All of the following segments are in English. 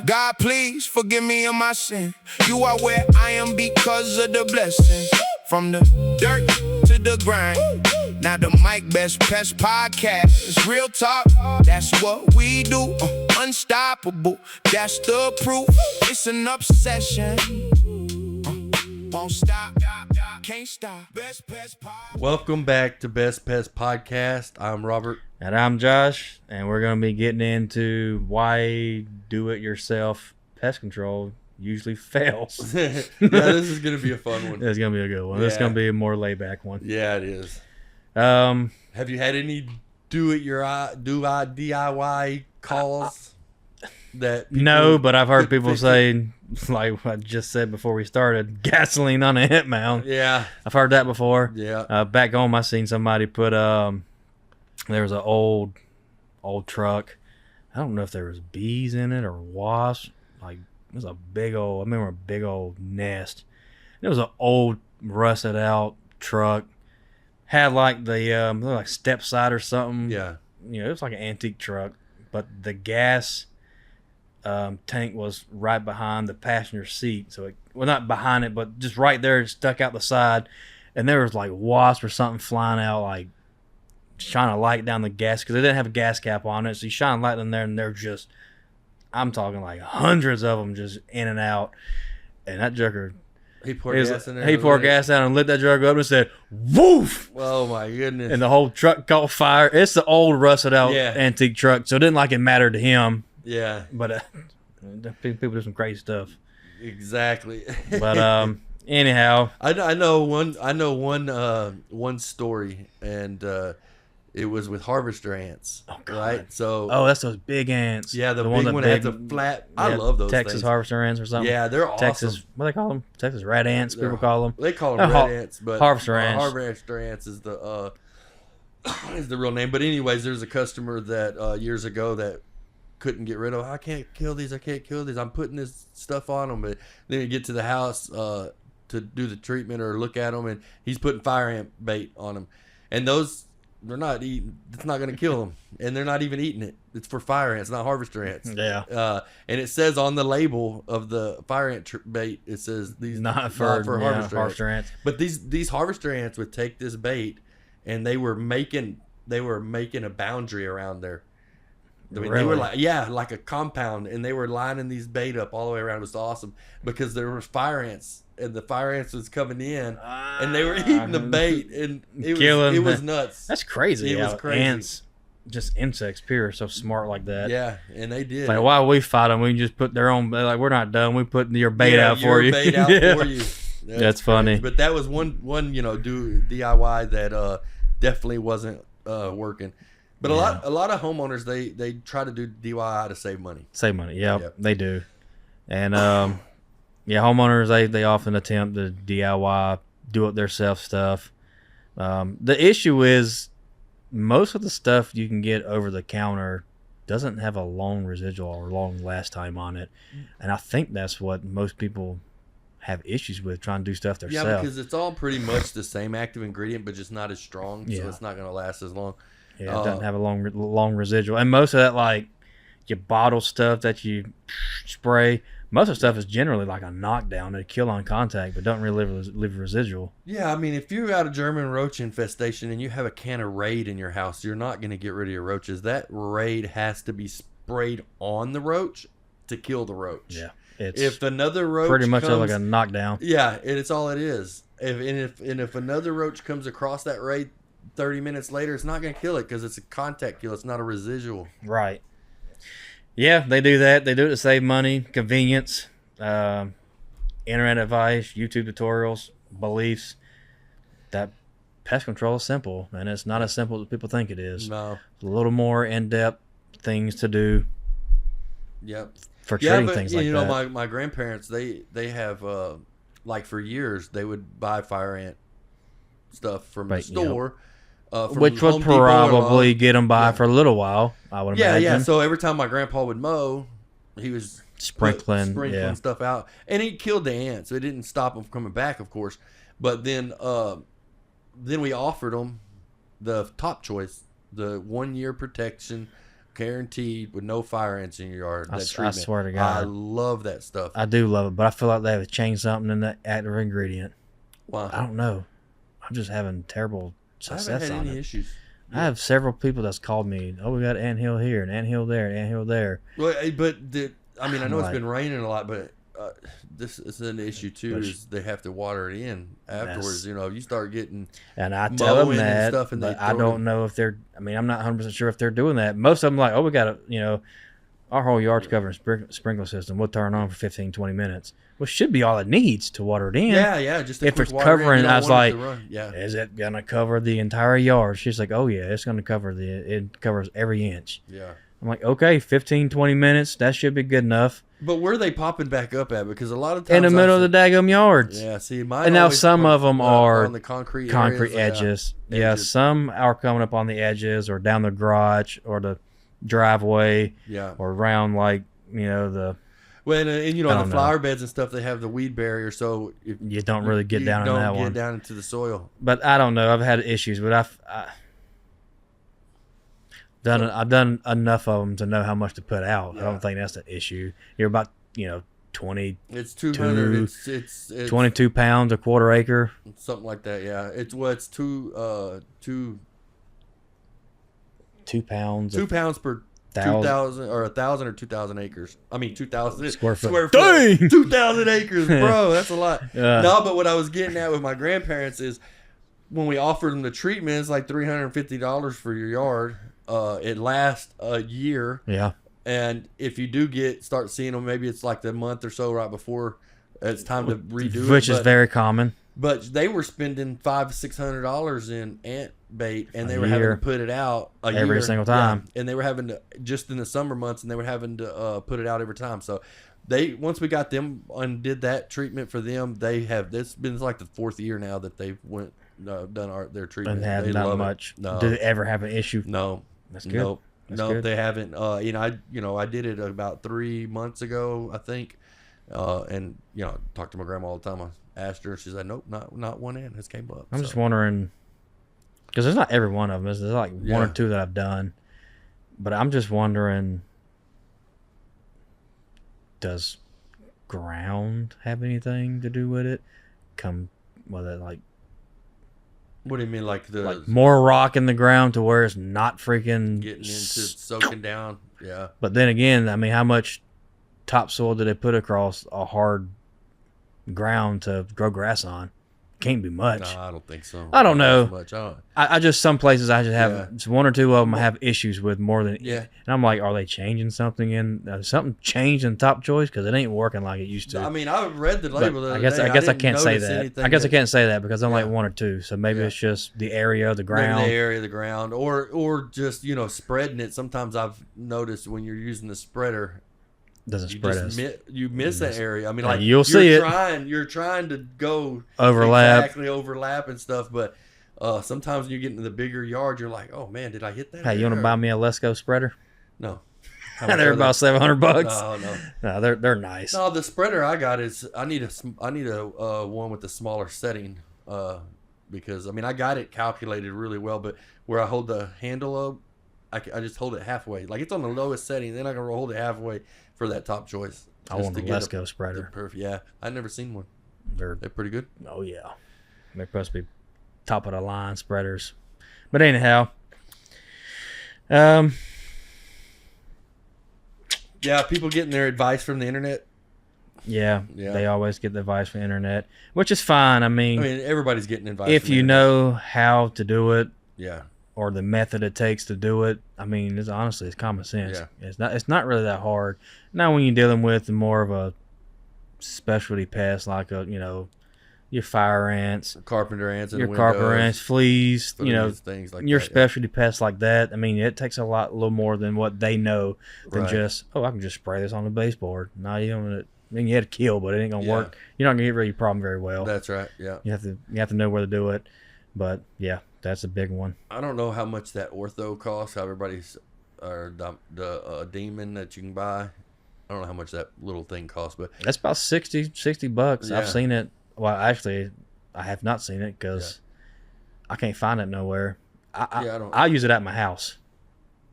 God, please forgive me of my sin. You are where I am because of the blessings. From the dirt to the grind. Now the Pest Podcast. It's real talk, that's what we do. Unstoppable, that's the proof. It's an obsession. Won't stop, can't stop. Pest Podcast. Welcome back to Pest Podcast. I'm Robert. And I'm Josh, and we're going to be getting into why do-it-yourself pest control usually fails. Yeah, this is going to be a fun one. It's going to be a good one. Yeah. It's going to be a more laid-back one. Yeah, it is. Have you had any DIY calls? No, but I've heard people say, like I just said before we started, gasoline on a hit mound. Yeah. I've heard that before. Yeah. Back home, I seen somebody put, there was an old truck. I don't know if there was bees in it or wasps. Like, it was a big old, I remember a big old nest. It was an old, rusted out truck. Had like the, like step side or something. Yeah. You know, it was like an antique truck. But the gas tank was right behind the passenger seat. So, not behind it, but just right there, stuck out the side. And there was like wasp or something flying out, like, shine a light down the gas because they didn't have a gas cap on it. So you shine a light in there and they're just, I'm talking like hundreds of them just in and out. And that joker, he poured gas in there. He poured gas down and lit that joker up and said, woof! Oh my goodness. And the whole truck caught fire. It's the old rusted out antique truck. So it didn't like it mattered to him. Yeah. But people do some crazy stuff. Exactly. But anyhow. I know one story, and it was with harvester ants. Oh, God. Right? So that's those big ants. Yeah, the big one that has a flat. I love those Texas things. Harvester ants or something. Yeah, they're awesome. Texas, what do they call them? Texas rat ants, people call them. They call them rat ants, but harvester ants. Harvester ants is the real name. But anyways, there's a customer that years ago that couldn't get rid of. I can't kill these. I'm putting this stuff on them, but then you get to the house to do the treatment or look at them, and he's putting fire ant bait on them, and those. They're not eating. It's not going to kill them, and they're not even eating it. It's for fire ants, not harvester ants. Yeah. And it says on the label of the fire ant bait, it says these not for harvester ants. But these harvester ants would take this bait, and they were making a boundary around there. I mean, really? They were like a compound, and they were lining these bait up all the way around. It was awesome because there were fire ants. And the fire ants was coming in, and they were eating the bait, and it was nuts. That's crazy. It was crazy. Ants, just insects, are so smart like that. Yeah, and they did. Like, why we fight them? We can just put their own. Like, we're not done. We put your bait out for you. Bait out for you. That's funny. But that was one DIY that definitely wasn't working. But a lot of homeowners they try to do DIY to save money. Yep. They do, and yeah, homeowners, they often attempt to DIY, do-it-theirself stuff. The issue is most of the stuff you can get over the counter doesn't have a long residual or long last time on it. And I think that's what most people have issues with, trying to do stuff themselves. Yeah, because it's all pretty much the same active ingredient, but just not as strong, so it's not going to last as long. Yeah, it doesn't have a long residual. And most of that, like, your bottle stuff that you spray, most of the stuff is generally like a knockdown. They kill on contact, but don't really leave residual. Yeah, I mean, if you got a German roach infestation and you have a can of Raid in your house, you're not going to get rid of your roaches. That Raid has to be sprayed on the roach to kill the roach. Yeah, if another roach pretty much comes, like a knockdown. Yeah, it's all it is. If another roach comes across that Raid 30 minutes later, it's not going to kill it because it's a contact kill. It's not a residual. Right. Yeah, they do that. They do it to save money, convenience, internet advice, YouTube tutorials, beliefs. That pest control is simple, and it's not as simple as people think it is. No. It's a little more in-depth things to do. Yep. For treating things like that. You know, my grandparents, they have, like for years, they would buy fire ant stuff from the store. Which would probably get them by for a little while, I would imagine. Yeah. So every time my grandpa would mow, he was sprinkling stuff out, and he killed the ants. It didn't stop them from coming back, of course. But then we offered them the top choice, the 1 year protection guaranteed with no fire ants in your yard. I swear to God. I love that stuff. I do love it, but I feel like they have changed something in the active ingredient. Wow. I don't know. I'm just having terrible success I haven't had on any it. issues. I have several people that's called me. Oh, we got an anthill here, an anthill there, an anthill there. Well, but I know I'm it's like- been raining a lot, but this is an issue too. But- Is they have to water it in afterwards. Yes. If you start getting And I tell them mowing and that, stuff and they but I throw don't know if they're. I mean, I'm not 100% sure if they're doing that. Most of them like, oh, we got a, our whole yard's covered in sprinkler system. We'll turn it on for 15, 20 minutes. Well, should be all it needs to water it in. yeah, just a If quick it's water in. covering, You don't I was want it like, to run. Yeah, is it gonna cover the entire yard? She's like, oh yeah, it's gonna cover it covers every inch. yeah. I'm like, okay, 15, 20 minutes, that should be good enough. But where are they popping back up at? Because a lot of times In the middle of the daggum yards. Yeah, see, mine And now always some come of them are on the concrete areas, edges. Yeah, Yeah, edges. some are coming up on the edges or down the garage or the driveway Yeah. or around the Well, and I the don't know. flower beds and stuff, they have the weed barrier, so if you don't really get you down in don't that get one. down into the soil. But I don't know. I've had issues, but I've done enough of them to know how much to put out. I Yeah. don't think that's the issue. You're about 20, It's 200. It's 22 pounds, a quarter acre. something like that. Yeah, it's 2 2 pounds. 2 pounds per 2,000 or 1,000 or 2,000 acres. I mean 2,000 Square foot. Square Dang! foot. 2,000 acres, bro. That's a lot. Yeah. No, but what I was getting at with my grandparents is when we offered them the treatment, it's like $350 for your yard. It lasts a year. Yeah. And if you do start seeing them, maybe it's like the month or so right before it's time to redo it. Which is very common. But they were spending $500-$600 in ant bait, and A they were having year. to put it out Every single time. Yeah. And they were having to just in the summer months, and they were having to put it out every time. So once we got them and did that treatment for them, it's been like the 4th year now that they've done their treatment. And have They not love it. much. No. Do they ever have an issue? No. That's good. Nope. That's No, good. they haven't. I did it about 3 months ago, I think. And talked to my grandma all the time. I asked her, she said, "Nope, not one ant has came up." I'm just wondering, because there's not every one of them. There's like one Yeah. or two that I've done, but I'm just wondering, does ground have anything to do with it? What do you mean, like More rock in the ground to where it's not freaking getting into soaking down? Yeah. But then again, I mean, how much topsoil do they put across a hard ground to grow grass on? Can't be much. No, I don't think so. I don't know. Not much. I just some places I just have Yeah. it's one or two of them I have issues with more than Yeah. and I'm like, are they changing something something changed in top choice because it ain't working like it used to. I mean, I read the But label. The I other guess day. I didn't can't say notice that. anything I guess I that- can't say that because I'm like Yeah. one or two. So maybe Yeah. it's just the area, the maybe ground. the area of the ground, or just spreading it. Sometimes I've noticed when you're using the spreader, Doesn't you spread just us. you miss that area. I mean, Yeah, like you'll see it. You're trying to go Overlap. exactly overlap and stuff, but sometimes when you get into the bigger yard, you're like, oh man, did I hit that? Hey, you want to there? buy me a Let's Go spreader? No. How much They're are they? about $700. No, no. No, they're nice. No, the spreader I got is I need a one with a smaller setting because I mean I got it calculated really well, but where I hold the handle up, I just hold it halfway. Like it's on the lowest setting, then I can hold it halfway for that top choice. I just want to a get Let's the Go spreader. perfect. Yeah, I've never seen one. They're They're pretty good. Oh yeah, they're supposed to be top of the line spreaders. But anyhow, Yeah, people getting their advice from the internet. yeah, Yeah. they always get the advice from the internet, which is fine. I mean, Everybody's getting advice. if from the you internet. know how to do it Yeah, or the method it takes to do it, I mean, it's common sense. Yeah. It's not really that hard. Now, when you're dealing with more of a specialty pest like your fire ants, carpenter ants, in your the carpenter windows, ants, fleas, things like your that. specialty pests like that. I mean, it takes a little more than what they know than Right. just, I can just spray this on the baseboard. No, you don't. I mean, you had to kill, but it ain't gonna Yeah. work. You're not gonna get rid of your problem very well. That's right. Yeah. You have to know where to do it. But yeah, that's a big one. I don't know how much that ortho costs. How everybody's or the demon that you can buy. I don't know how much that little thing costs, but That's about $60. Yeah. I've seen it. Well, actually, I have not seen it because I can't find it nowhere. I don't. I use it at my house.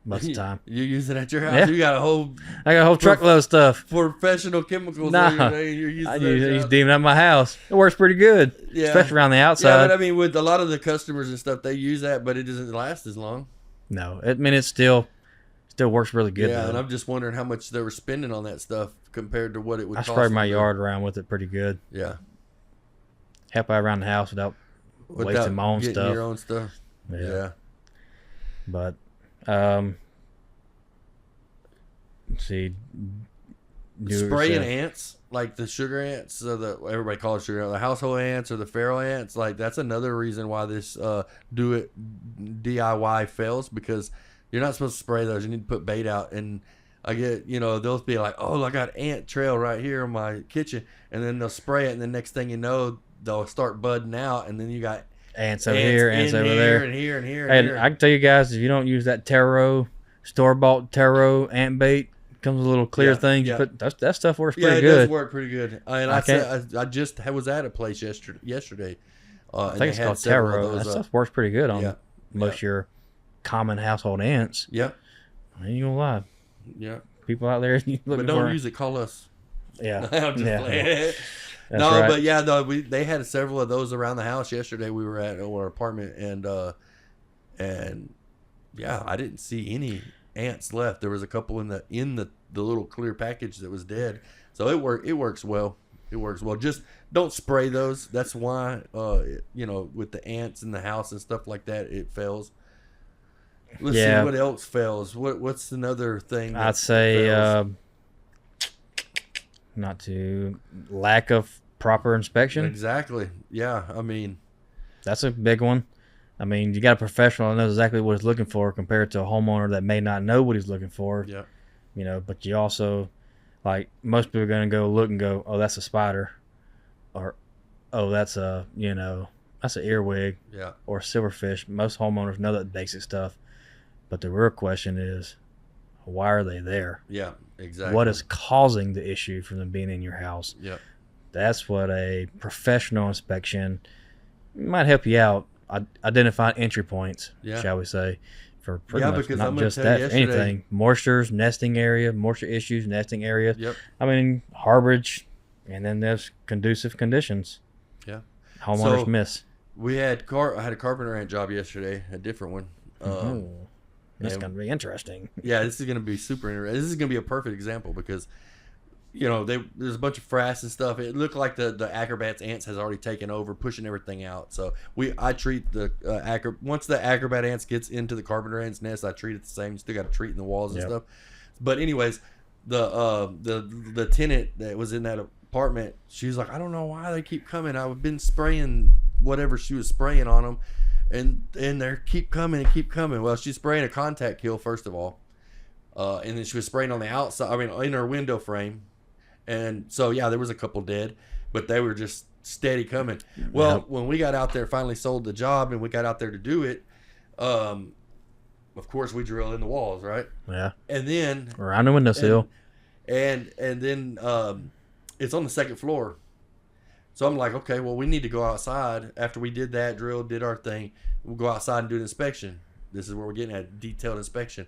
most of the time. You use it at your house. Yeah. You got a whole I got a whole truckload of stuff. professional chemicals. Nah, You're using I that at your use house. demon at my house. It works pretty good, Yeah. especially around the Yeah, outside. but I mean, with a lot of the customers and stuff, they use that, but it doesn't last as long. No, I mean it still works really good. Yeah, though. and I'm just wondering how much they were spending on that stuff compared to what it would I cost. spray my them to- yard around with it pretty good. Yeah. Help out around the house without wasting my own getting stuff. your own stuff. Yeah. But let's see. Spraying ants, like the sugar ants, so the everybody calls sugar ants, the household ants or the feral ants, like that's another reason why this do it DIY fails, because you're not supposed to spray those. You need to put bait out. And I get, they'll be like, oh, I got ant trail right here in my kitchen, and then they'll spray it, and the next thing you know, they'll start budding out, and then you got ants over here, ants over there, and here, and here, and and here. I can tell you guys, if you don't use that store-bought taro ant bait, comes with a little clear thing. You put that stuff works pretty it good. does work pretty good. And I just was at a place yesterday. I think it's called taro. That stuff works pretty good on most of your common household ants. Yeah. I ain't gonna lie. Yeah. People out there, but don't use it. Call us. Yeah. I'm just playing. No, right. But yeah, they had several of those around the house yesterday. We were at our apartment, and yeah, I didn't see any ants left. There was a couple in the little clear package that was dead. So it works well. It works well. Just don't spray those. That's why with the ants in the house and stuff like that, it fails. Let's see what else fails. What's another thing? I'd say not to lack of proper inspection. Exactly. Yeah. I mean, that's a big one. I mean, you got a professional that knows exactly what he's looking for compared to a homeowner that may not know what he's looking for. Yeah. But you also, like, most people are going to go look and go, oh, that's a spider. Or, oh, that's that's an earwig. Yeah. Or silverfish. Most homeowners know that basic stuff. But the real question is, why are they there? Yeah, exactly. What is causing the issue from them being in your house? Yeah. That's what a professional inspection might help you out. Identify entry points, shall we say, for pretty much because not I'm just gonna that, tell you anything. Moistures, nesting area, moisture issues, nesting area. Yep. I mean, harborage, and then there's conducive conditions. Yeah. Homeowners miss. I had a carpenter ant job yesterday, a different one. That's going to be interesting. Yeah, this is going to be super interesting. This is going to be a perfect example because, there's a bunch of frass and stuff. It looked like the acrobat's ants has already taken over, pushing everything out. So I treat the once the acrobat ants gets into the carpenter ant's nest, I treat it the same. You still got to treat in the walls and stuff. But anyways, the tenant that was in that apartment, she's like, I don't know why they keep coming. I've been spraying whatever she was spraying on them. And they keep coming and keep coming. Well, she's spraying a contact kill, first of all. And then she was spraying on the outside, in her window frame. And so, yeah, there was a couple dead. But they were just steady coming. Well, when we got out there, finally sold the job, and we got out there to do it, of course, we drill in the walls, right? Yeah. And then... around the windowsill. And then it's on the second floor. So I'm like, okay, well, we need to go outside. After we did that, did our thing, we'll go outside and do an inspection. This is where we're getting at, detailed inspection.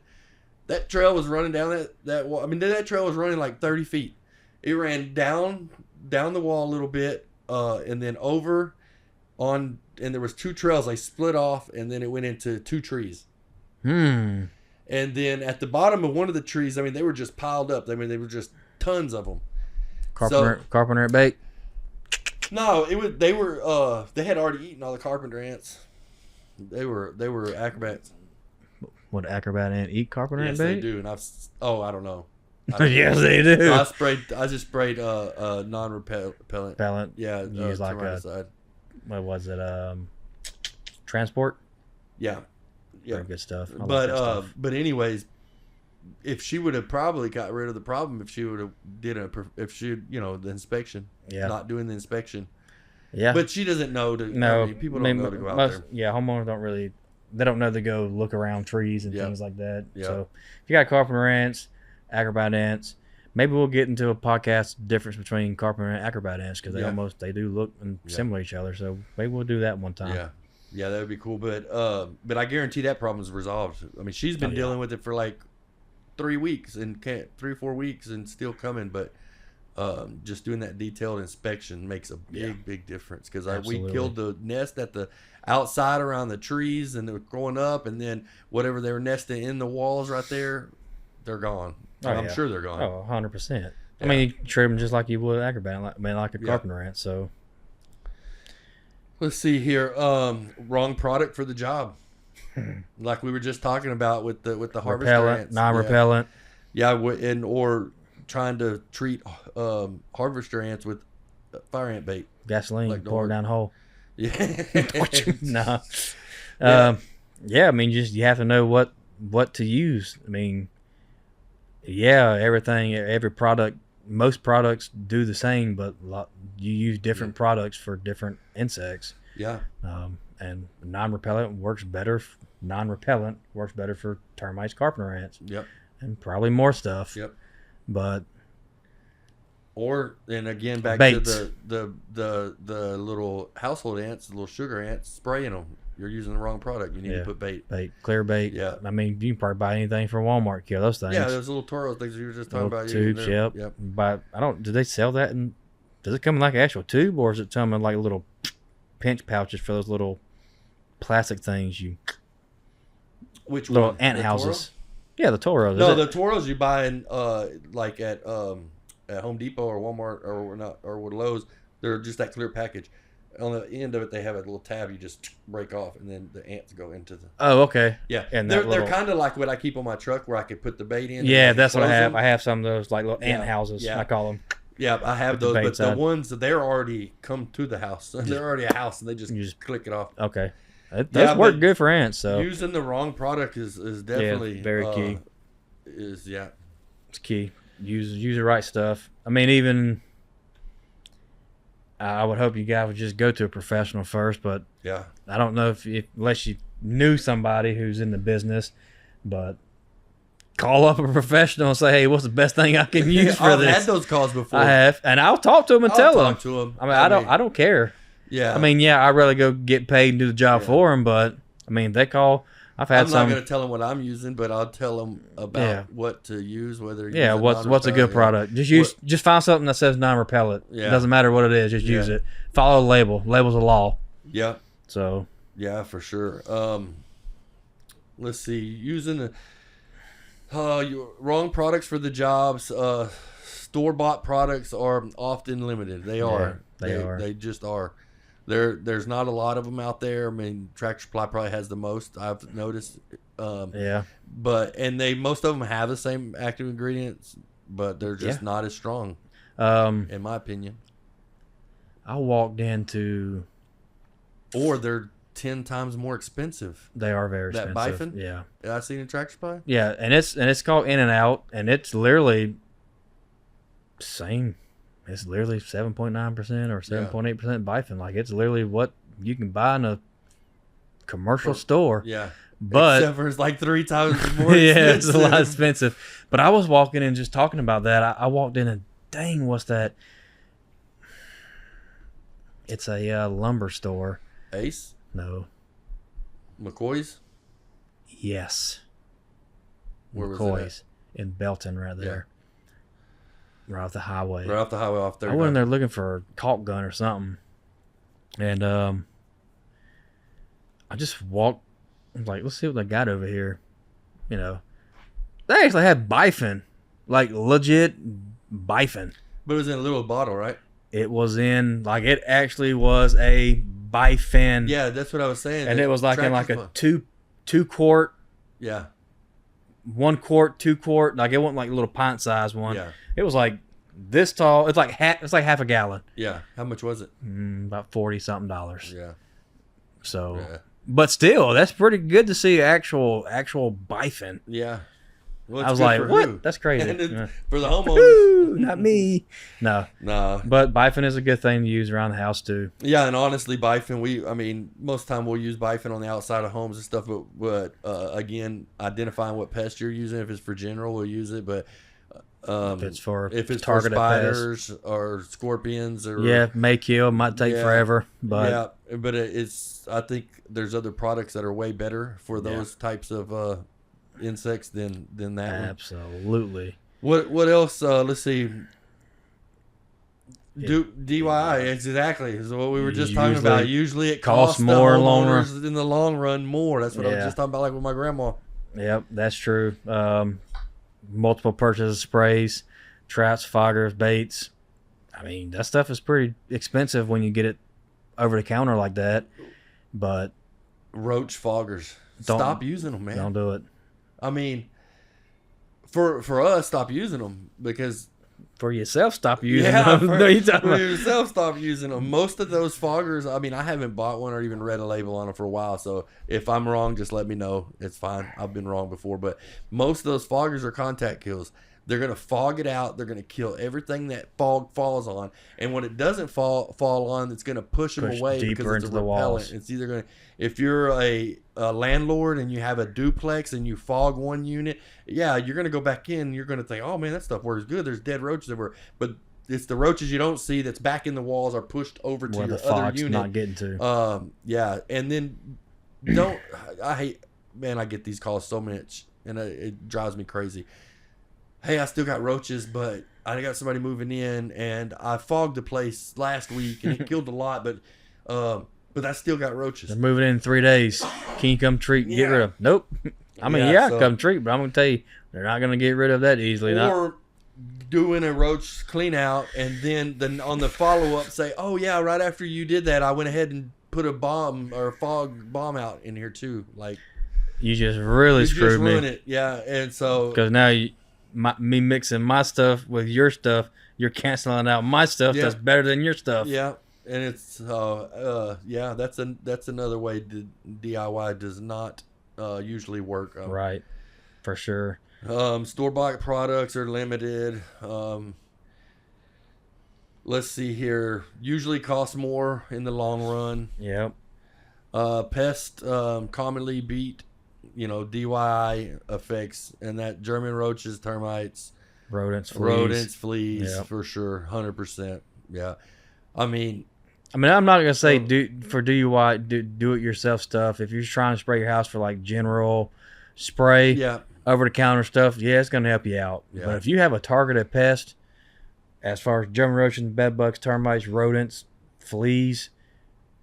That trail was running down that wall. I mean, that trail was running like 30 feet. It ran down the wall a little bit, and then over on, and there was two trails. They split off, and then it went into two trees. And then at the bottom of one of the trees, they were just piled up. They were just tons of them. Carpenter at bait. No, they had already eaten all the carpenter ants. They were acrobats. Would acrobat ant eat carpenter ant bait? Yes, they do. And I don't know. Yes, they do. I just sprayed non-repellent. Pellet. Yeah, use like what was it? Transport. Yeah. Very good stuff. But anyways, if she would have probably got rid of the problem if she would have the inspection. Yeah. Not doing the inspection. Yeah. But she doesn't know to. No. People don't know to go out there. Yeah, homeowners don't really. They don't know to go look around trees and things like that. Yeah. So if you got carpenter ants, acrobat ants, maybe we'll get into a podcast difference between carpenter and acrobat ants because they do look and similar to each other. So maybe we'll do that one time. Yeah. Yeah, that would be cool. But I guarantee that problem's resolved. I mean, she's been dealing with it for like 3 weeks and 3 or 4 weeks and still coming. But just doing that detailed inspection makes a big difference. Because we killed the nest at the outside around the trees and they were growing up, and then whatever they were nesting in the walls right there, they're gone. I'm sure they're gone. Oh, 100%. I mean, you treat them just like you would acrobat, like a carpenter ant. So let's see here. Wrong product for the job, like we were just talking about with the harvester repellent, ants, non-repellent. Yeah, or trying to treat harvester ants with fire ant bait, Gasoline, like pour it down the hole. Yeah, No. I mean, just you have to know what to use. I mean, every product, most products do the same, but you use different products for different insects. Yeah. And non-repellent works better. Non-repellent works better for termites, carpenter ants. Yep. And probably more stuff. Yep. But. And again, back baits. to the little household ants, the little sugar ants, spraying them. You're using the wrong product. You need to put bait. Clear bait. Yeah. I mean, you can probably buy anything from Walmart. Kill those things. Yeah, those little Toro things you were just talking about. Tubes. Yep. But do they sell that? Does it come in like an actual tube, or is it come in like little pinch pouches for those little plastic things? Which little one? ant The houses. Toro? Yeah, the Toros. No, the Toros you buy in like at Home Depot or Walmart or Lowe's. They're just that clear package. On the end of it, they have a little tab you just break off, and then the ants go into the. Oh, okay. Yeah, and they're kind of like what I keep on my truck, where I could put the bait in. Yeah, that's what I have. I have some of those like little ant houses. Yeah. I call them. Yeah, I have those, but side. the ones that they're already come to the house, they're already a house, and they just click it off. Okay, that's worked good for ants. So using the wrong product is definitely very key. It's key. Use the right stuff. I mean, even. I would hope you guys would just go to a professional first, but I don't know if unless you knew somebody who's in the business, but call up a professional and say, "Hey, what's the best thing I can use for this?" I've had those calls before. I have, and I'll talk to them and tell them. To them. I mean, I don't care. Yeah. I mean, I'd rather go get paid and do the job for them, but I mean, they call. I'm not going to tell them what I'm using, but I'll tell them about what to use, whether what's a good product. Just find something that says non-repellent. Yeah. It doesn't matter what it is, just use it. Follow the label. Label's a law. Yeah. So. Yeah, for sure. Let's see. Using the wrong products for the jobs. Store-bought products are often limited. They are. They are. They just are. There's not a lot of them out there. I mean, Tractor Supply probably has the most, I've noticed. But most of them have the same active ingredients, but they're just not as strong, in my opinion. I walked into, or they're 10 times more expensive. They are very expensive. That Bifin? Yeah, I seen in Tractor Supply. Yeah, and it's called In and Out, and it's literally same. It's literally 7.9% or 7.8% Bifin. Like, it's literally what you can buy in a commercial store. Yeah. But except for it's like 3 times more expensive. Yeah, it's a lot expensive. But I was walking in just talking about that. I walked in and, dang, what's that? It's a lumber store. Ace? No. McCoy's? Yes. Where McCoy's. was it in Belton right there. Right off the highway. Right off the highway off there. I went in there looking for a caulk gun or something. And I just walked. I was like, let's see what they got over here. You know. They actually had Bifin. Like, legit Bifin. But it was in a little bottle, right? It was in, like, it actually was a Bifin. Yeah, that's what I was saying. And it was like in like a two quart. Yeah. 1 quart, 2 quart. Like, it wasn't like a little pint size one. Yeah. It was like this tall. It's like half a gallon. Yeah. How much was it? About $40-something. Yeah. So, but still, that's pretty good to see actual Bifin. Yeah. Well, I was like, what? Who? That's crazy. For the homeowners. Not me. No. But Bifin is a good thing to use around the house too. Yeah, and honestly, Bifin, most of the time we'll use Bifin on the outside of homes and stuff, but again, identifying what pest you're using, if it's for general, we'll use it, but If it's for targeted spiders or scorpions or may kill, might take forever, but but I think there's other products that are way better for those types of insects than that one. Absolutely. What else? Let's see. DIY exactly is what we were just talking about. Usually it costs more in the long run more. That's what I was just talking about, like with my grandma. Yep, that's true. Multiple purchases of sprays, traps, foggers, baits. I mean, that stuff is pretty expensive when you get it over the counter like that. But roach foggers, stop using them, man. Don't do it. I mean, for us, stop using them because. For yourself, stop using them. For yourself, stop using them. Most of those foggers, I mean, I haven't bought one or even read a label on them for a while. So if I'm wrong, just let me know. It's fine. I've been wrong before. But most of those foggers are contact kills. They're going to fog it out. They're going to kill everything that fog falls on. And when it doesn't fall on, it's going to push them away deeper because it's into a the repellent. walls. It's either going to, if you're a landlord and you have a duplex and you fog one unit, you're going to go back in. You're going to think, oh man, that stuff works good. There's dead roaches everywhere. But it's the roaches you don't see that's back in the walls are pushed over to your other unit. Not getting to. And then I get these calls so much and it drives me crazy. Hey, I still got roaches, but I got somebody moving in, and I fogged the place last week, and it killed a lot, but I still got roaches. They're moving in 3 days. Can you come treat and get rid of them? Nope. I mean, come treat, but I'm going to tell you, they're not going to get rid of that easily. Or doing a roach clean out, and then on the follow-up say, oh, yeah, right after you did that, I went ahead and put a bomb or a fog bomb out in here, too. Like, you just really screwed me. Ruined it. Yeah, and so... Because now me mixing my stuff with your stuff, you're canceling out my stuff that's better than your stuff. Yeah, and it's that's another way DIY does not usually work. Right, for sure. Store-bought products are limited. Let's see here. Usually cost more in the long run. Yep. Pest commonly beat DIY effects, and that German roaches, termites, rodents, fleas, for sure, 100%. Yeah, I mean, I'm not gonna say for DIY do it yourself stuff. If you're trying to spray your house for like general spray, over the counter stuff, it's gonna help you out. But if you have a targeted pest, as far as German roaches, bed bugs, termites, rodents, fleas,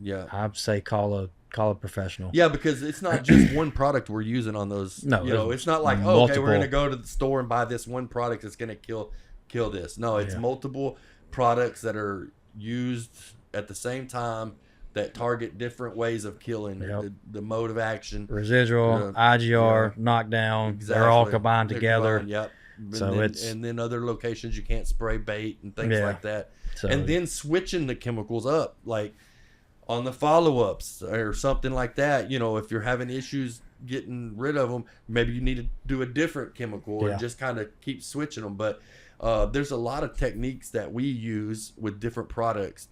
I'd say call a professional. Yeah, because it's not just one product we're using on those. No, it's not like okay, we're gonna go to the store and buy this one product that's gonna kill this. No, it's multiple products that are used at the same time that target different ways of killing. The mode of action, residual, IGR, knockdown. Exactly. They're all combined together. Yep. So and then other locations you can't spray bait and things like that. So, and then switching the chemicals up, like on the follow-ups or something like that. If you're having issues getting rid of them, maybe you need to do a different chemical and just kind of keep switching them. But there's a lot of techniques that we use with different products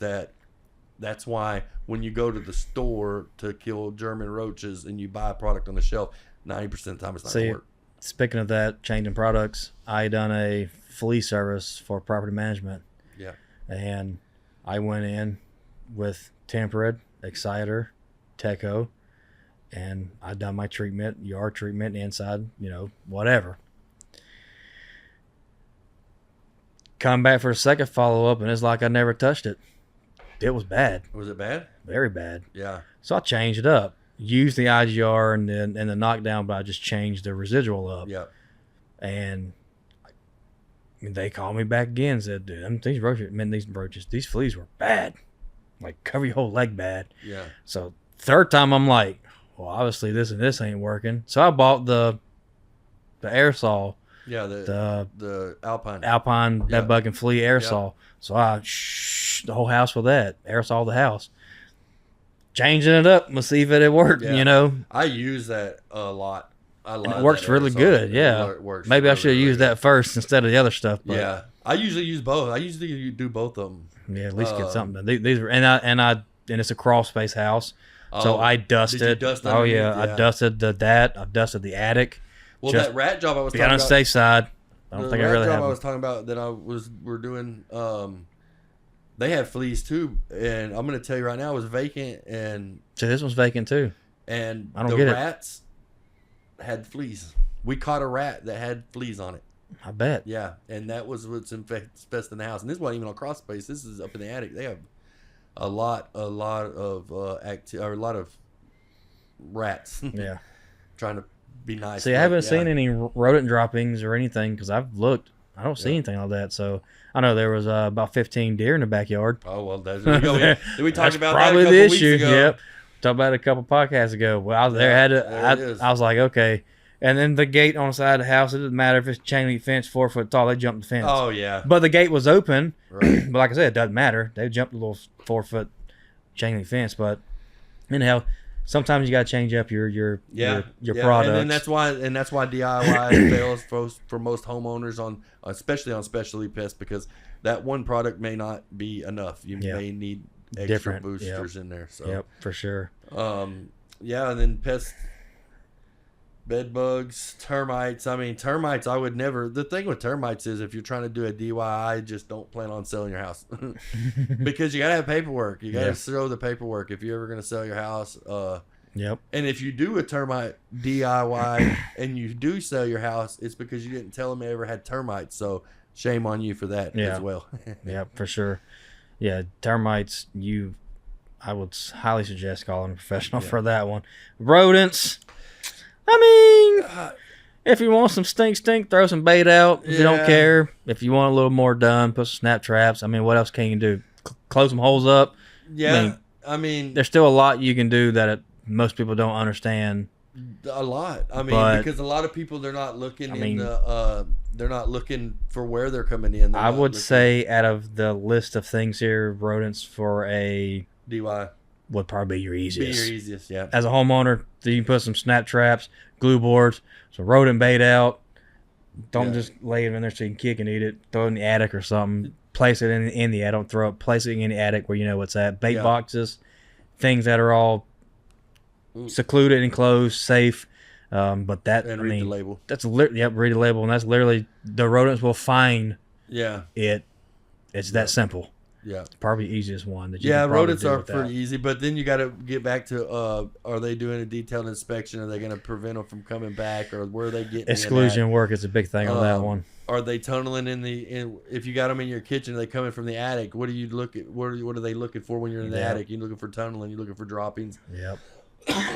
that's why when you go to the store to kill German roaches and you buy a product on the shelf, 90% of the time it's not going to work. Speaking of that, changing products, I done a flea service for property management. Yeah. And I went in with Tempered, Exciter, Teco, and I done my treatment, yard treatment, inside, whatever. Come back for a second follow-up, and it's like I never touched it. It was bad. Was it bad? Very bad. Yeah. So I changed it up. Used the IGR and the knockdown, but I just changed the residual up. Yeah. And they called me back again and said, dude, these fleas were bad. Like, cover your whole leg bad. Yeah. So third time I'm like, well, obviously this ain't working. So I bought the aerosol. Yeah, the Alpine bed bug and flea aerosol. Yeah. So I the whole house with that. Aerosol the house. Changing it up. Let's see if it worked, I use that a lot. I love it. It works really good, yeah. It works. Maybe I should have used that first instead of the other stuff. But yeah. I usually use both. I usually do both of them. Yeah, at least get something done. These were and it's a crawl space house, so I dusted. Did you dust I dusted I dusted the attic. Well, that rat job I was talking talking on the about. safe side. I don't think I really have I them. was talking about that we're doing. They had fleas too, and I'm going to tell you right now, it was vacant, and So this one's vacant too. And I don't the get it. rats had fleas. We caught a rat that had fleas on it. I bet. Yeah, and that was what's infesting the house. And this wasn't even on crawl space. This is up in the attic. They have a lot of a lot of rats. Yeah. Trying to be nice. See, I haven't seen any rodent droppings or anything because I've looked. I don't see anything like that. So I know there was about 15 deer in the backyard. Oh well, there we go. We talked That's about probably that a the couple issue. weeks ago. Yep, talked about it a couple podcasts ago. Well, I was there. I was like, okay. And then the gate on the side of the house. It doesn't matter if it's chain link fence, 4 foot tall. They jumped the fence. Oh yeah. But the gate was open. Right. But like I said, it doesn't matter. They jumped a little 4 foot chain link fence. But anyhow, sometimes you got to change up your products. And then that's why DIY fails for most homeowners especially on specialty pests, because that one product may not be enough. You may need extra different boosters in there. So yep, for sure. and then pests, bed bugs, termites. I mean, termites, I would never. The thing with termites is if you're trying to do a DIY, just don't plan on selling your house because you got to have paperwork. You got to show the paperwork if you're ever going to sell your house. Yep. And if you do a termite DIY and you do sell your house, it's because you didn't tell them it ever had termites. So shame on you for that as well. Yeah, for sure. Yeah, termites, I would highly suggest calling a professional for that one. Rodents, I mean, if you want some stink, throw some bait out. If you don't care. If you want a little more done, put some snap traps. I mean, what else can you do? Close some holes up. Yeah, I mean, there's still a lot you can do that most people don't understand. A lot. I mean, because a lot of people, they're not looking they're not looking for where they're coming in. I would say out of the list of things here, rodents for a DIY would probably be your easiest. Yeah. As a homeowner, you can put some snap traps, glue boards, some rodent bait out. Don't just lay it in there so you can kick and eat it. Throw it in the attic or something. Place it in the attic. Don't throw it. Place it in the attic where you know what's at. Bait boxes, things that are all secluded, enclosed, safe. But that and read the label. That's read the label, and that's literally the rodents will find. It. It's that simple. Yeah, it's probably the easiest one. That you can rodents are pretty easy, but then you got to get back to are they doing a detailed inspection? Are they going to prevent them from coming back, or where are they getting exclusion work is a big thing on that one. Are they tunneling if you got them in your kitchen, are they coming from the attic? What do you look at? What are they looking for when you're in the attic? You're looking for tunneling. You're looking for droppings. Yep.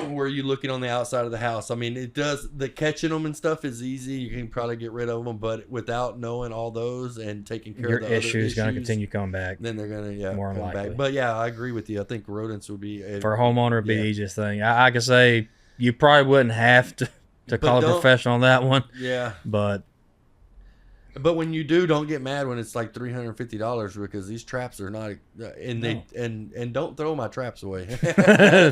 Where are you looking on the outside of the house? I mean, the catching them and stuff is easy. You can probably get rid of them, but without knowing all those and taking care of the issue is going to continue coming back. Then they're going to more come likely. Back. But I agree with you. I think rodents would be for a homeowner would be the easiest thing. I could say you probably wouldn't have to call a professional on that one. Yeah, But when you do, don't get mad when it's like $350 because these traps are not, and don't throw my traps away.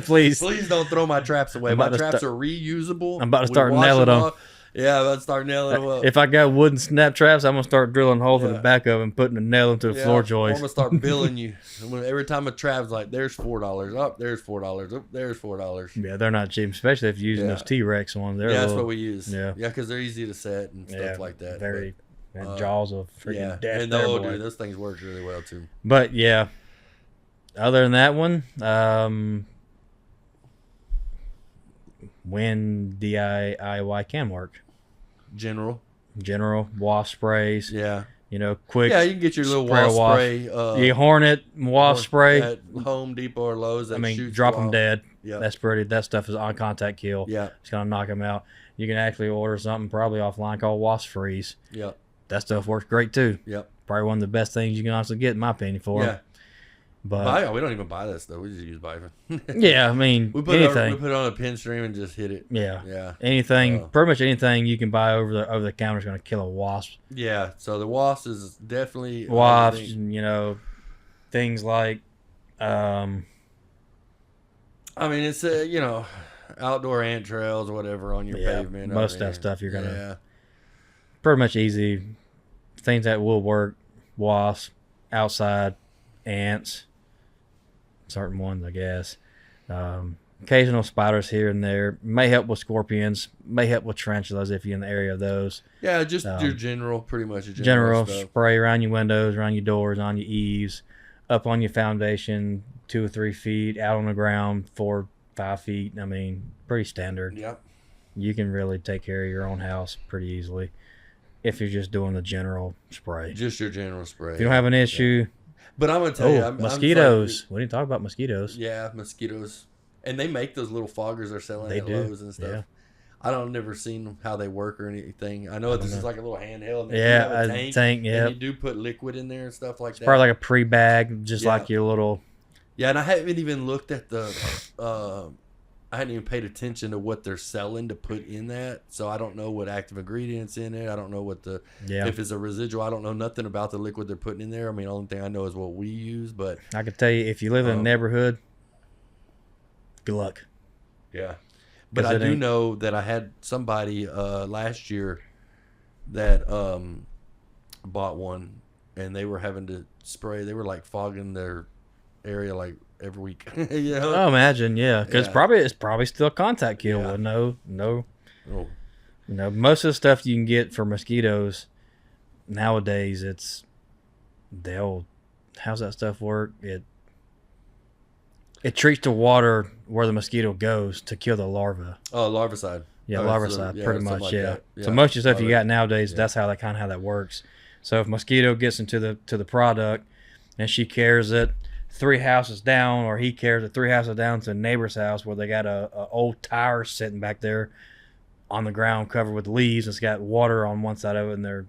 Please don't throw my traps away. My traps are reusable. I'm about to start nailing them. Yeah, I'm about to start nailing them up. If I got wooden snap traps, I'm gonna start drilling holes in the back of them, putting a nail into the floor joist. I'm gonna start billing you. Every time a trap's like, there's $4. Up, there's $4. Up, there's $4. Yeah, they're not cheap, especially if you're using those T-Rex ones. That's what we use. Yeah, because they're easy to set and stuff like that. Very. Jaws of freaking death. And those things work really well too. But other than that one, when DIY can work, general wasp sprays. Quick. Yeah, you can get your little wasp spray. You Hornet wasp spray at Home Depot or Lowe's. Drop them dead. Yeah, that stuff is on contact kill. Yeah, it's gonna knock them out. You can actually order something probably offline called Wasp Freeze. Yeah. That stuff works great too. Yep. Probably one of the best things you can honestly get, in my opinion, for them. But we don't even buy that stuff. We just use Bifin. I mean, we put anything. We put it on a pin stream and just hit it. Yeah. Anything, pretty much anything you can buy over the counter is going to kill a wasp. Yeah. So the wasp is definitely wasps. Things like, I mean, it's outdoor ant trails or whatever on your pavement. Most of that stuff you're gonna. Pretty much easy. Things that will work: wasps, outside, ants, certain ones, I guess. occasional spiders here and there. May help with scorpions. May help with tarantulas if you're in the area of those. Yeah, just your general, pretty much. General Stuff. spray around your windows, around your doors, on your eaves, up on your foundation, 2 or 3 feet, out on the ground, 4 or 5 feet. I mean, pretty standard. Yep. You can really take care of your own house pretty easily if you're just doing the general spray. Just your general spray. If you don't have an issue. But I'm going to tell you. Mosquitoes. We didn't talk about mosquitoes. Yeah, mosquitoes. And they make those little foggers they're selling at Lowe's and stuff. Yeah. I've never seen how they work or anything. I know this is like a little handheld. And Yeah, a tank. Yeah. And you do put liquid in there and stuff like that. Probably like a pre-bag, just like your little. Yeah, and I haven't even looked at the. I hadn't even paid attention to what they're selling to put in that, so I don't know what active ingredients in it. I don't know what if it's a residual. I don't know nothing about the liquid they're putting in there. I mean, the only thing I know is what we use. But I can tell you, if you live in a neighborhood, good luck. Yeah, but I do know that I had somebody last year that bought one, and they were having to spray. They were like fogging their area like every week. You know? Oh, imagine, yeah, because it's probably still contact kill. Yeah. No. Most of the stuff you can get for mosquitoes nowadays, how's that stuff work? It treats the water where the mosquito goes to kill the larva. Oh, larvicide. Yeah, larvicide, pretty much. Like yeah. Yeah. So most of the stuff you got nowadays, that's how that works. So if mosquito gets into the product, and she carries it 3 houses down, or he carries it 3 houses down to a neighbor's house where they got a old tire sitting back there on the ground covered with leaves. It's got water on one side of it, and they're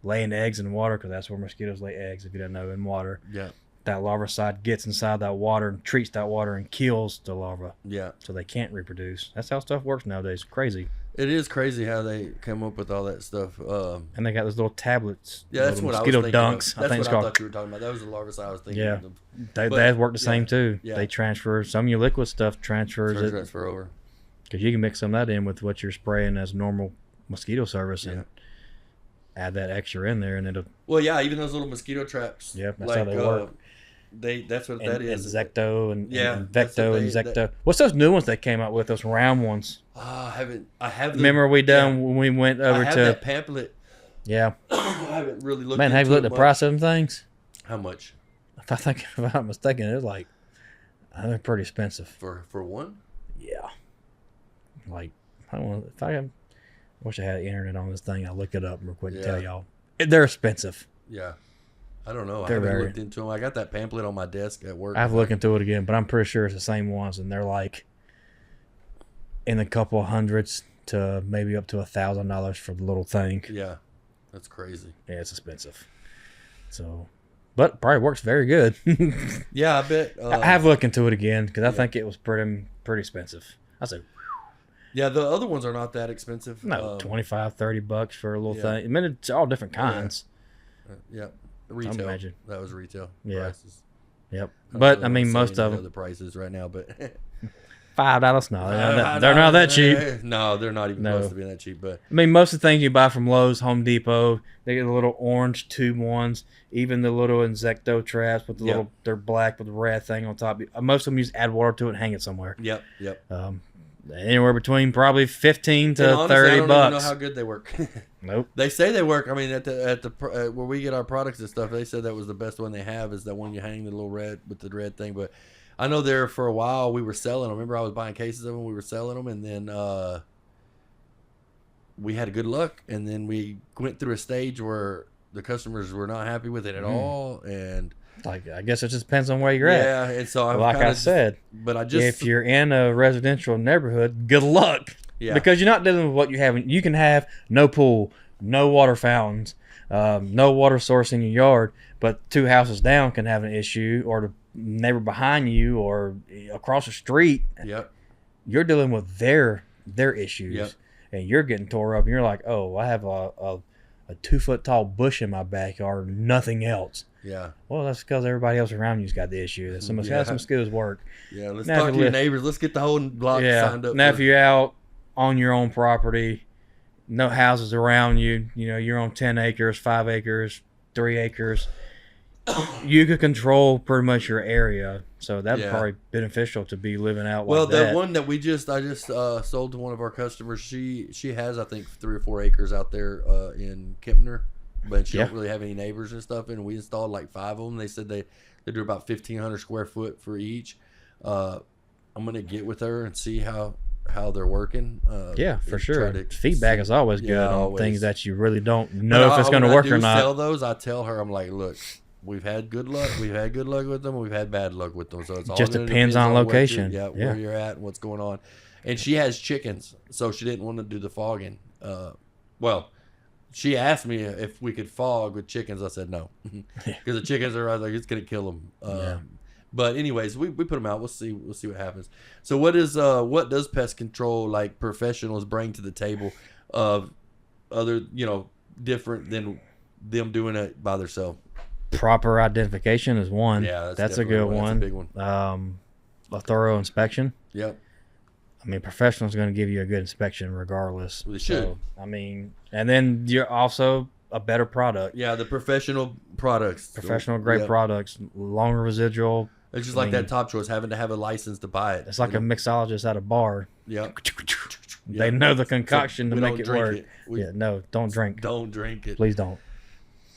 laying eggs in water, because that's where mosquitoes lay eggs, if you don't know, in water. Yeah. That larvicide gets inside that water and treats that water and kills the larva. Yeah. So they can't reproduce. That's how stuff works nowadays. Crazy. It is crazy how they come up with all that stuff. And they got those little tablets. Yeah, that's what mosquito I was thinking dunks. of. I think it's I called. thought you were talking about. That was the larvicide I was thinking Yeah. of. They work the same too. Yeah. They transfer some of your liquid stuff Transfer over. because you can mix some of that in with what you're spraying as normal mosquito service and add that extra in there, and it'll. Well, yeah, even those little mosquito traps. Yeah, that's how they work. That's what that is. And Zecto and that's Vecto what and Zecto. What's those new ones they came out with? Those round ones. I have. Remember when we went over I have to that pamphlet. Yeah. I haven't really looked. Man, have you looked at the price of them things? How much? If I'm not mistaken, it was like, they're pretty expensive. For one? Yeah. Like, I don't know if I wish I had the internet on this thing. I'll look it up real quick and tell y'all. They're expensive. Yeah. I don't know. I They're haven't looked into them. I got that pamphlet on my desk at work. I've looked into it again, but I'm pretty sure it's the same ones, and they're like in a couple of hundreds to maybe up to $1,000 for the little thing. Yeah. That's crazy. Yeah, it's expensive. So, but probably works very good. Yeah, I bet. I have looked into it again because I think it was pretty expensive. I said, yeah, the other ones are not that expensive. no, $25-$30 for a little thing. I mean, it's all different kinds. Yeah, retail. imagine. That was retail prices. Yep. I But really I mean, don't most say of any them the prices right now, but $5. No, they're not that cheap. No, they're not even close to being that cheap. But I mean, most of the things you buy from Lowe's, Home Depot, they get the little orange tube ones. Even the little Insecto traps with the little, they're black with the red thing on top. Most of them, you just add water to it and hang it somewhere. Yep. Anywhere between probably $15 to honestly, $30. I don't even know how good they work. Nope. They say they work. I mean, at the where we get our products and stuff, they said that was the best one they have is that one you hang the little red with the red thing. But I know there for a while we were selling them. Remember, I was buying cases of them. We were selling them, and then we had good luck. And then we went through a stage where the customers were not happy with it at all, and like I guess it just depends on where you're at. Yeah, and so like I said, but if you're in a residential neighborhood, good luck. Yeah. Because you're not dealing with what you have. You can have no pool, no water fountains, no water source in your yard, but 2 houses down can have an issue, or the neighbor behind you, or across the street. Yep. You're dealing with their issues, Yep. and you're getting tore up. And you're like, oh, I have a 2-foot tall bush in my backyard, nothing else. Yeah. Well, that's because everybody else around you's got the issue. That's some skills work. Yeah. Let's Now, talk to your neighbors. Let's get the whole block signed up. Now, if you're out on your own property, no houses around you, you're on 10 acres, 5 acres, 3 acres, you could control pretty much your area, so that'd Yeah. probably beneficial to be living out Well, like that. the one that I just sold to one of our customers, she has, I think, 3 or 4 acres out there in Kempner, but she Yeah. don't really have any neighbors and stuff. And we installed like 5 of them. They said they do about 1,500 square foot for each. I'm gonna get with her and see how they're working. Yeah, for and sure. try to Feedback see- is always good Yeah, on always. things that you really don't But know if it's going to when I work do or not. Sell those, I tell her, I'm like, look, we've had good luck. We've had good luck with them. We've had bad luck with them. So it's all Just gonna depends on where location. you're- Yeah. where you're at and what's going on. And she has chickens, so she didn't want to do the fogging. Well, she asked me if we could fog with chickens. I said no, because the chickens are, I was like, it's gonna kill them. Yeah. But anyways, we put them out. We'll see what happens. So what does pest control like professionals bring to the table of other, different than them doing it by themselves? Proper identification is one. Yeah, that's a good definitely one. That's a big one. A thorough inspection. Yep. I mean, professionals going to give you a good inspection regardless. They should. So, I mean, and then you're also a better product. Yeah, the professional products. Professional grade Yep. products, longer residual. It's just I like mean, that top choice, having to have a license to buy it. It's like a mixologist at a bar. Yep. They know the concoction to we make don't it drink work. it. We Yeah, no, don't drink. don't drink it. Please don't.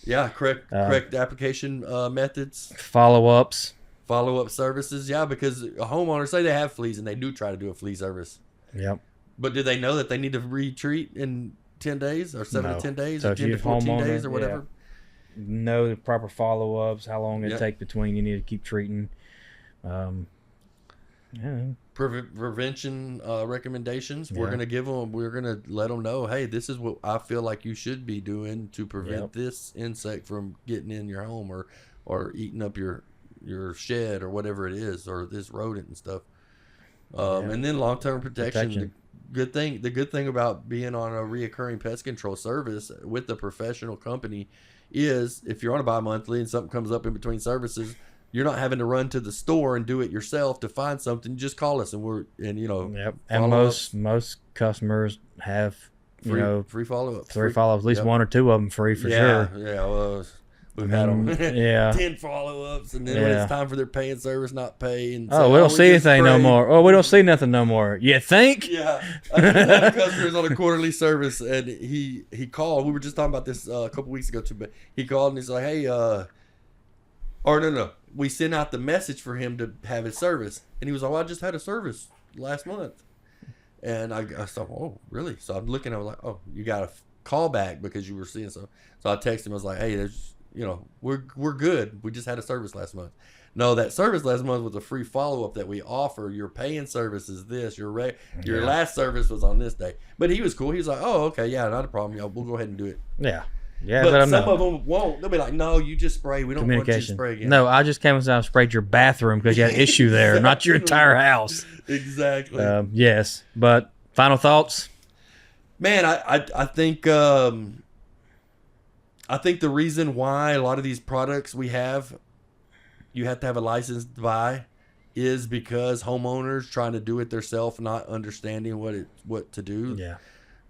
Yeah, correct application methods, Follow-ups. follow-up services. Yeah, because homeowners say they have fleas and they do try to do a flea service. Yep. But do they know that they need to retreat in 10 days or 7 No. to 10 days So or if 10 to you're 14 homeowner, days or whatever? Know the proper follow-ups, how long it Yep. take between you need to keep treating. Yeah. Prevention recommendations. We're Yeah. going to give them, we're going to let them know, hey, this is what I feel like you should be doing to prevent Yep. this insect from getting in your home or eating up your shed or whatever it is, or this rodent and stuff. Yeah. And then long-term protection. Protection. The good thing about being on a reoccurring pest control service with a professional company is if you're on a bi-monthly and something comes up in between services, you're not having to run to the store and do it yourself to find something. You just call us and Yep. And follow-ups. most customers have free follow-ups. three follow-ups, at least Yep. one or two of them free for Yeah, sure. yeah. Well, we've had them. Yeah. 10 follow-ups, and then when Yeah. it's time for their paying service, not pay. And Oh, say, we don't see just anything no sprayed." more. Oh, we don't see nothing no more. You think? Yeah, I just had a customer's on a quarterly service, and he called. We were just talking about this a couple weeks ago too, but he called and he's like, "Hey, or no, we sent out the message for him to have his service, and he was like, well, I just had a service last month," and I thought, oh, really? So I'm looking, I was like, oh, you got a call back because you were seeing so. So I texted him, I was like, hey, there's, we're good. We just had a service last month. No, that service last month was a free follow-up that we offer. Your paying service is this. Your last service was on this day. But he was cool. He was like, oh, okay, yeah, not a problem. Yeah, we'll go ahead and do it. Yeah. Yeah, But let 'em some know. of them won't. They'll be like, no, you just spray. We don't want you to Communication. spray again. No, I just came inside and sprayed your bathroom because you had an issue there, not your entire house. Exactly. Yes, but final thoughts? Man, I think the reason why a lot of these products you have to have a license to buy is because homeowners trying to do it themselves, not understanding what to do. Yeah.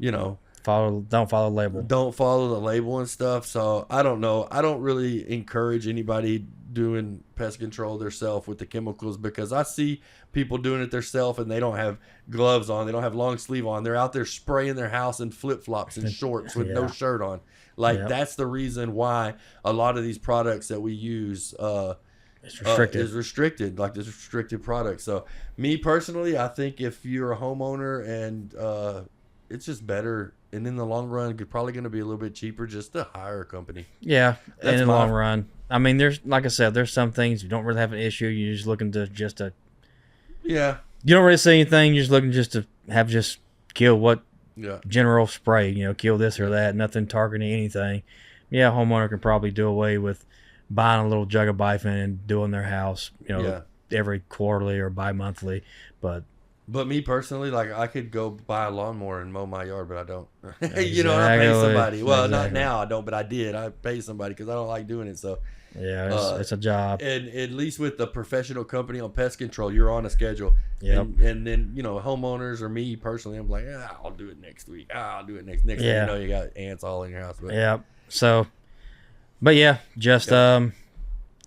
Don't follow the label. Don't follow the label and stuff. So I don't know. I don't really encourage anybody doing pest control themselves with the chemicals, because I see people doing it themselves and they don't have gloves on. They don't have long sleeve on. They're out there spraying their house in flip flops and shorts with no shirt on. Like that's the reason why a lot of these products that we use It's restricted. is restricted, like this restricted product. So me personally, I think if you're a homeowner and it's just better, and in the long run, it's probably going to be a little bit cheaper just to hire a company. Yeah, That's in the long run. I mean, like I said, there's some things you don't really have an issue. You're just looking to Yeah. you don't really see anything. You're just looking to kill what Yeah. general spray, kill this or that, nothing targeting anything. Yeah, homeowner can probably do away with buying a little jug of bifin and doing their house, every quarterly or bi-monthly. But me personally, like I could go buy a lawnmower and mow my yard, but I don't. I pay Exactly. somebody. Well, not Exactly. now I don't, but I did. I pay somebody because I don't like doing it. So, Yeah, it's a job. and at least with the professional company on pest control, you're on a schedule. Yep. And then homeowners or me personally, I'm like, I'll do it next week. I'll do it next. Next thing Yeah. you know, you got ants all in your house. But Yeah. So, but yeah, just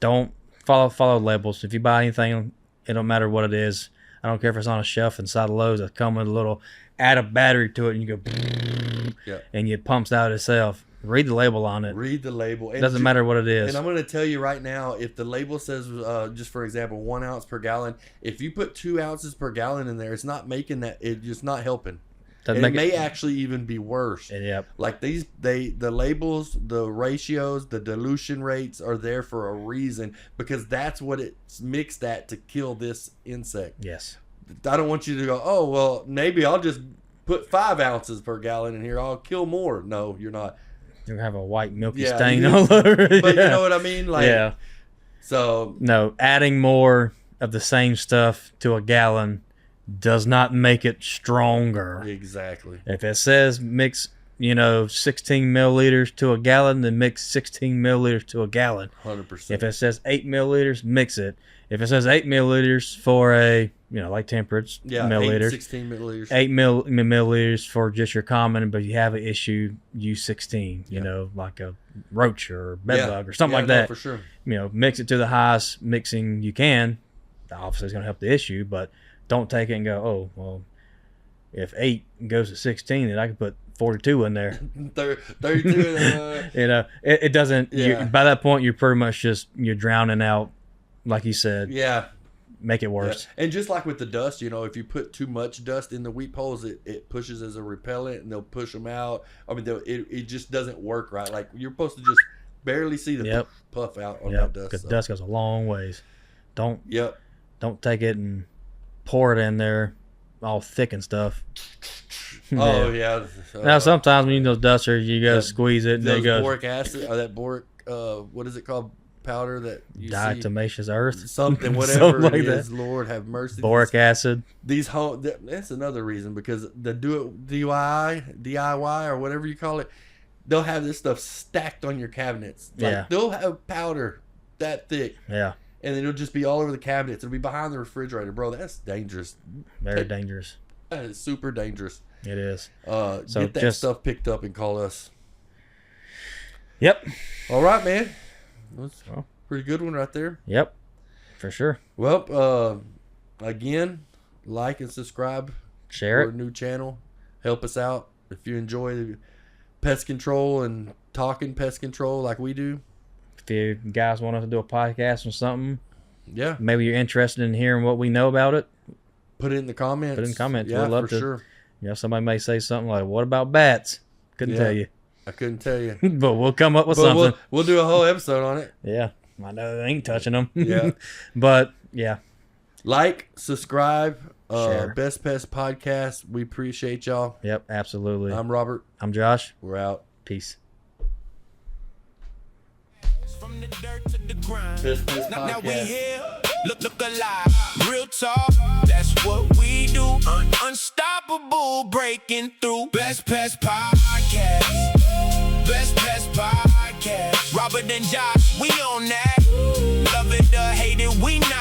don't follow labels. If you buy anything, it don't matter what it is. I don't care if it's on a shelf inside of Lowe's. It's come with a little add a battery to it, and you go, and it pumps out itself. Read the label on it. Read the label. It doesn't matter what it is. And I'm going to tell you right now, if the label says, just for example, 1 ounce per gallon, if you put 2 ounces per gallon in there, it's not making that. It's just not helping. And it may actually even be worse. Yep. Like the labels, the ratios, the dilution rates are there for a reason, because that's what it's mixed at to kill this insect. Yes. I don't want you to go, oh, well, maybe I'll just put 5 ounces per gallon in here. I'll kill more. No, you're not. You're gonna have a white milky stain all over it. But you know what I mean? Like, so no, adding more of the same stuff to a gallon does not make it stronger. Exactly. If it says mix, 16 milliliters to a gallon, then mix 16 milliliters to a gallon. 100%. If it says 8 milliliters, mix it. If it says 8 milliliters for a, like temperates, milliliters. 16 milliliters. 8 milliliters for just your common, but you have an issue, use 16, like a roach or bed bug or something like that. For sure. Mix it to the highest mixing you can. Obviously, it's going to help the issue, but don't take it and go, oh, well, if 8 goes to 16, then I can put 42 in there. 32. It doesn't. By that point, you're pretty much you're drowning out, like you said. Yeah. Make it worse. Yeah. And just like with the dust, if you put too much dust in the weep holes, it pushes as a repellent, and they'll push them out. I mean, it just doesn't work right. Like, you're supposed to just barely see the puff out on that dust. Because dust goes a long ways. Don't take it and pour it in there all thick and stuff. Oh, yeah. Now, sometimes when you use those dusters, you go squeeze it, and they go boric acid, or that boric, what is it called? Powder that you diatomaceous earth, something, whatever like it is. that. Lord have mercy. Boric acid. That's another reason, because the DIY or whatever you call it, they'll have this stuff stacked on your cabinets. Like, they'll have powder that thick. Yeah. And then it'll just be all over the cabinets. It'll be behind the refrigerator, bro. That's dangerous. Very dangerous. That is super dangerous. It is. So get that stuff picked up and call us. Yep. All right, man. That's a pretty good one right there. Yep, for sure. Well, again, like and subscribe. Share to our new channel. Help us out if you enjoy pest control and talking pest control like we do. If you guys want us to do a podcast or something, maybe you're interested in hearing what we know about it, put it in the comments. Yeah, we'd love to. Sure. Somebody may say something like, "What about bats?" Couldn't tell you. I couldn't tell you. But we'll come up with something. We'll do a whole episode on it. Yeah. I know they ain't touching them. Yeah. But, yeah. Like, subscribe. Share. Best Pest Podcast. We appreciate y'all. Yep, absolutely. I'm Robert. I'm Josh. We're out. Peace. From the dirt to the grind. Pest Podcast. Now we here. Look alive. Real talk. That's what we do. Unstoppable, breaking through. Best Pest Podcast. Best Pest Podcast. Robert and Josh, we on that. Love it or hate it, we not.